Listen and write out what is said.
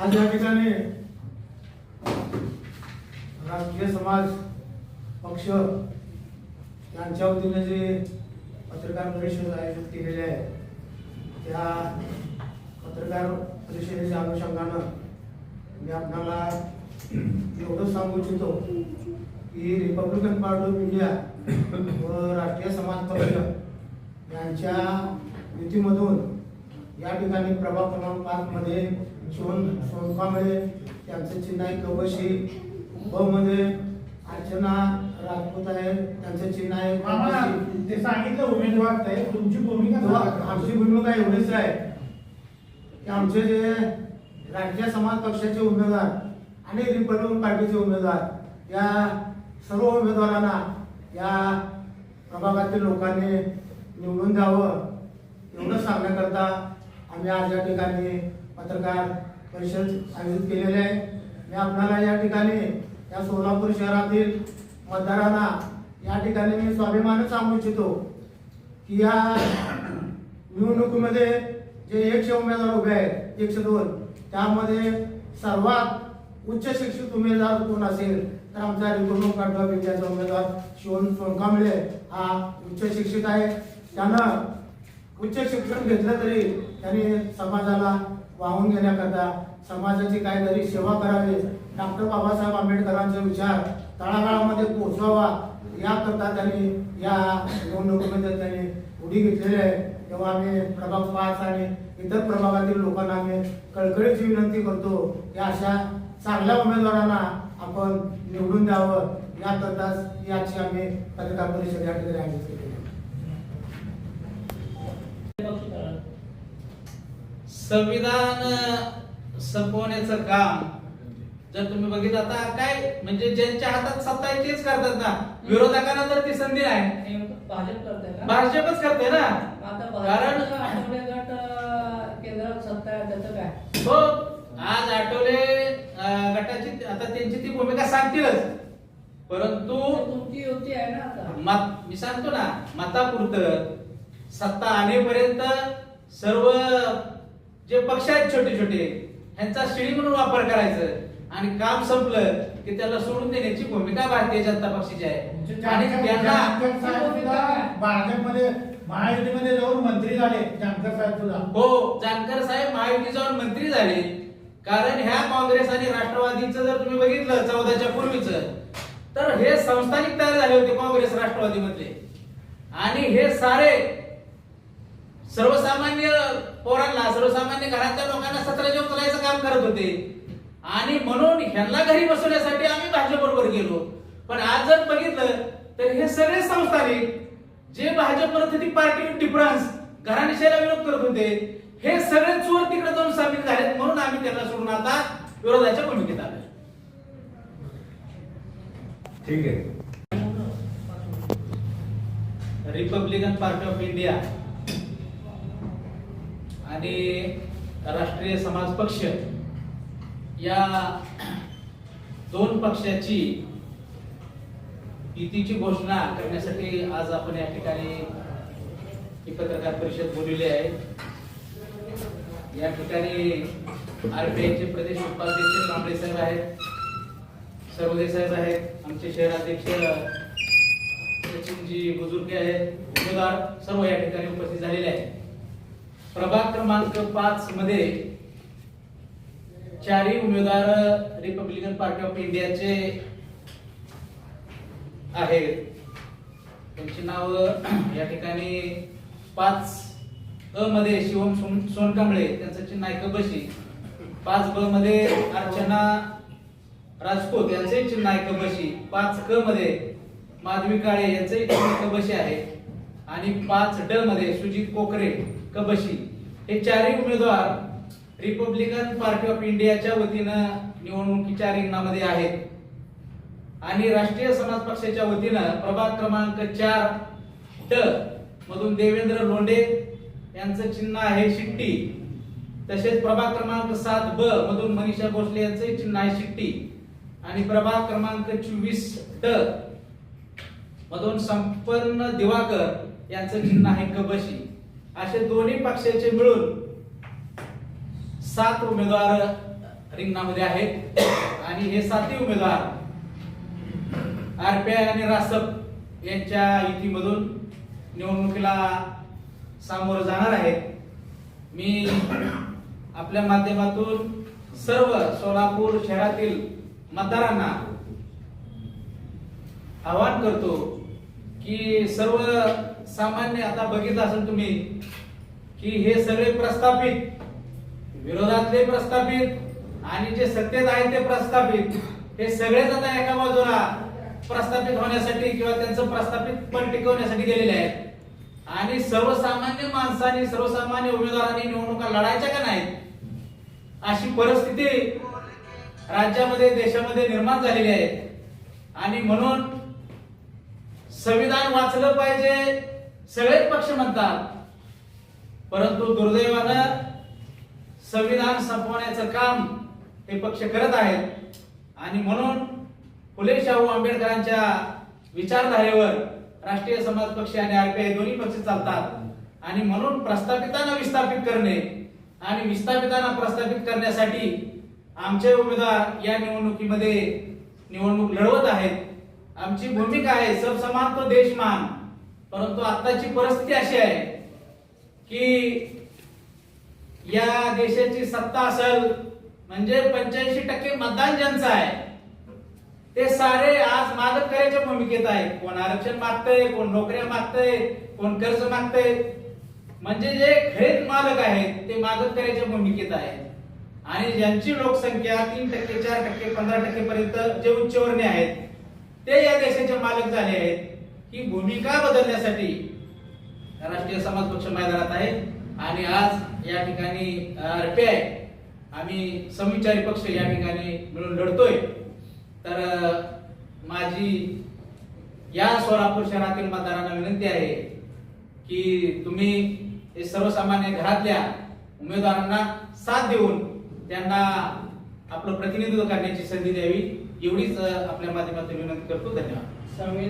आज या ठिकाणी राष्ट्रीय समाज पक्ष यांच्या वतीने जे पत्रकार परिषद आयोजित केलेली आहे त्या पत्रकार परिषदेच्या अनुषंगानं मी आपल्याला एवढं सांगू इच्छितो की रिपब्लिकन पार्टी ऑफ इंडिया व राष्ट्रीय समाज पक्ष यांच्या युतीमधून या ठिकाणी प्रभाग क्रमांक 5 मध्ये सोनकांबळे त्यांचं चिन्ह आहे कवशी, ब मध्ये अर्चना राजपूत आहे त्यांचं चिन्ह आहे कवशी. ते सांगितलं उमेदवार आहे, तुमची भूमिका आमची भूमिका एवढीच आहे की आमचे जे राष्ट्रीय समाज पक्षाचे उमेदवार आणि रिपब्लिकन पार्टीचे उमेदवार या सर्व उमेदवारांना या प्रभागातील लोकांनी निवडून द्यावं एवढं सांगण्याकरता आम्ही आज या ठिकाणी पत्रकार परिषद आयोजित केलेली आहे. मी आपल्याला या ठिकाणी या सोलापूर शहरातील मतदारांना या ठिकाणी मी स्वाभिमानाने सांगू इच्छितो की या निवडणुकीमध्ये जे 100 उमेदवार उभे आहेत 102 त्यामध्ये सर्वात उच्च शिक्षित उमेदवार कोण असेल तर आमचा रिपब्लिकन पार्टी ऑफ इंडियाचा उमेदवार सोनकांबळे हा उच्च शिक्षित आहे. त्यानं उच्च शिक्षण घेतलं तरी त्यांनी समाजाला वाहून घेण्याकरता समाजाची काहीतरी सेवा करावी, डॉक्टर बाबासाहेब आंबेडकरांचे विचार तळागाळामध्ये पोहोचवावा याकरता त्यांनी या निवडणुकीमध्ये त्यांनी उडी घेतलेली आहे. तेव्हा आम्ही प्रभाग 5 आणि इतर प्रभागातील लोकांना आम्ही कळकळीची विनंती करतो की अशा चांगल्या उमेदवारांना आपण निवडून द्यावं याकरताच याची आम्ही पत्रकार परिषद या ठिकाणी आयोजित केली. संविधान संपवण्याचं काम जर तुम्ही बघितलं आता काय म्हणजे ज्यांच्या हातात सत्ता आहे तेच करतात ना. विरोधकांना तर ती संधी नाही, भाजपच करते ना. कारण केंद्रात सत्ता आहे त्याचं काय हो आज आठवले गटाची आता त्यांची ती भूमिका सांगतीलच, परंतु तुमची युती आहे ना आता. मी सांगतो ना मतापुरतं सत्ता आणेपर्यंत सर्व जे पक्ष आहेत छोटे छोटे ह्यांचा शिडी म्हणून वापर करायचं आणि काम संपलं की त्याला सोडून देण्याची भूमिका भारतीय जनता पक्षाची आहे. आणि त्यांना भाजपमध्ये महायुतीमध्ये जाऊन मंत्री झाले जानकर साहेब सुद्धा. हो जानकर साहेब महायुती जाऊन मंत्री झाले. कारण ह्या काँग्रेस आणि राष्ट्रवादीचं जर तुम्ही बघितलं 14च्या पूर्वीच तर हे संस्थानिक तयार झाले होते काँग्रेस राष्ट्रवादी मधले आणि हे सारे सर्वसामान्य पोरांना सर्वसामान्य घरातल्या लोकांना सतराच्या उचलायचं काम करत होते आणि म्हणून ह्यांना घरी बसवण्यासाठी आम्ही भाजपबरोबर गेलो. पण आज जर बघितलं तर हे सगळे संस्थानिक जे भाजप म्हणत ती पार्टी डिफरन्स घराणेशाहीला विरोध करत होते हे सगळे चोर तिकडे जाऊन सामील झालेत. म्हणून आम्ही त्यांना सोडून आता विरोधाच्या भूमिकेत आलो. ठीक आहे. रिपब्लिकन पार्टी ऑफ इंडिया आणि राष्ट्रीय समाज पक्ष या दोन पक्षाची युतीची घोषणा करण्यासाठी आज आपण या ठिकाणी ही पत्रकार परिषद बोलवली आहे. या ठिकाणी आरपीआयचे प्रदेश उपाध्यक्ष कांबळे साहेब आहेत, सर्वदे साहेब आहेत, आमचे शहराध्यक्ष सचिनजी बुजुर्गे आहेत, उमेदवार सर्व या ठिकाणी उपस्थित झालेले आहेत. प्रभाग क्रमांक 5 मध्ये 4 उमेदवार रिपब्लिकन पार्टी ऑफ इंडियाचे आहेत. त्यांची नाव या ठिकाणी 5 अ मध्ये शिवम सोनकांबळे त्यांचं चिन्ह आहे कबशी, 5 ब मध्ये अर्चना राजपूत यांचे चिन्ह आहे कबशी, 5 क मध्ये माधवी काळे यांचे चिन्ह कबशी आहे आणि 5 ड मध्ये सुजित कोकरे कबशी. हे 4 उमेदवार रिपब्लिकन पार्टी ऑफ इंडियाच्या वतीनं निवडणुकीच्या रिंगणामध्ये आहेत आणि राष्ट्रीय समाज पक्षाच्या वतीनं प्रभाग क्रमांक 4 ड मधून देवेंद्र लोंढे यांचं चिन्ह आहे शिट्टी. तसेच प्रभाग क्रमांक 7 ब मधून मनीषा भोसले यांचे चिन्ह आहे शिट्टी आणि प्रभाग क्रमांक 24 ड मधून संपन्न दिवाकर यांचं चिन्ह आहे कबशी. असे दोन्ही पक्षाचे मिळून 7 उमेदवार रिंगणामध्ये आहेत आणि हे 7 उमेदवार आरपीआय आणि रासप यांच्या युतीमधून निवडणुकीला सामोरं जाणार आहेत. मी आपल्या माध्यमातून सर्व सोलापूर शहरातील मतदारांना आवाहन करतो की सर्व सामान्य, आता बघितलं असेल तुम्ही की हे सगळे प्रस्थापित, विरोधातले प्रस्थापित आणि जे सत्तेत आहेत ते प्रस्थापित, हे सगळेच आता एका बाजूला प्रस्थापित होण्यासाठी किंवा त्यांचं प्रस्थापित पण टिकवण्यासाठी गेलेले आहेत. आणि सर्वसामान्य माणसांनी, सर्वसामान्य उमेदवारांनी निवडणुका लढायच्या का नाहीत अशी परिस्थिती राज्यामध्ये, देशामध्ये निर्माण झालेली आहे. आणि म्हणून संविधान वाचलं पाहिजे सगळेच पक्ष म्हणतात, परंतु दुर्दैवानं संविधान संपवण्याचं काम हे पक्ष करत आहेत. आणि म्हणून फुले शाहू आंबेडकरांच्या विचारधारेवर राष्ट्रीय समाज पक्ष आणि आरपीआय दोन्ही पक्ष चालतात. आणि म्हणून प्रस्थापितांना विस्थापित करणे आणि विस्थापितांना प्रस्थापित करण्यासाठी आमचे उमेदवार या निवडणुकीमध्ये निवडणूक लढवत आहेत. आमची भूमिका आहे सबसमान तो देशमान. परंतु आताची परिस्थिती अशी आहे की या देशाची सत्ता असेल म्हणजे 85% मतदान ज्यांचं आहे ते सारे आज मागतकऱ्याच्या भूमिकेत आहेत. कोण आरक्षण मागतंय, कोण नोकऱ्या मागतंय, कोण कर्ज मागतंय. म्हणजे जे खरे मालक आहेत ते मागतकऱ्याच्या भूमिकेत आहेत. आणि ज्यांची लोकसंख्या 3%, 4%, 15% पर्यंत जे उच्चवर्णीय आहेत ते या देशाचे मालक झाले आहेत. ही भूमिका बदलण्यासाठी राष्ट्रीय समाज पक्ष मैदानात आहे. आणि आज या ठिकाणी आरपीआय आम्ही समविचारी पक्ष या ठिकाणी मिळून लढतोय. तर माझी या सोलापूर शहरातील मतदारांना विनंती आहे की तुम्ही हे सर्वसामान्य घरातल्या उमेदवारांना साथ देऊन त्यांना आपलं प्रतिनिधित्व करण्याची संधी द्यावी, एवढीच आपल्या माध्यमातून विनंती करतो. धन्यवाद. संविधान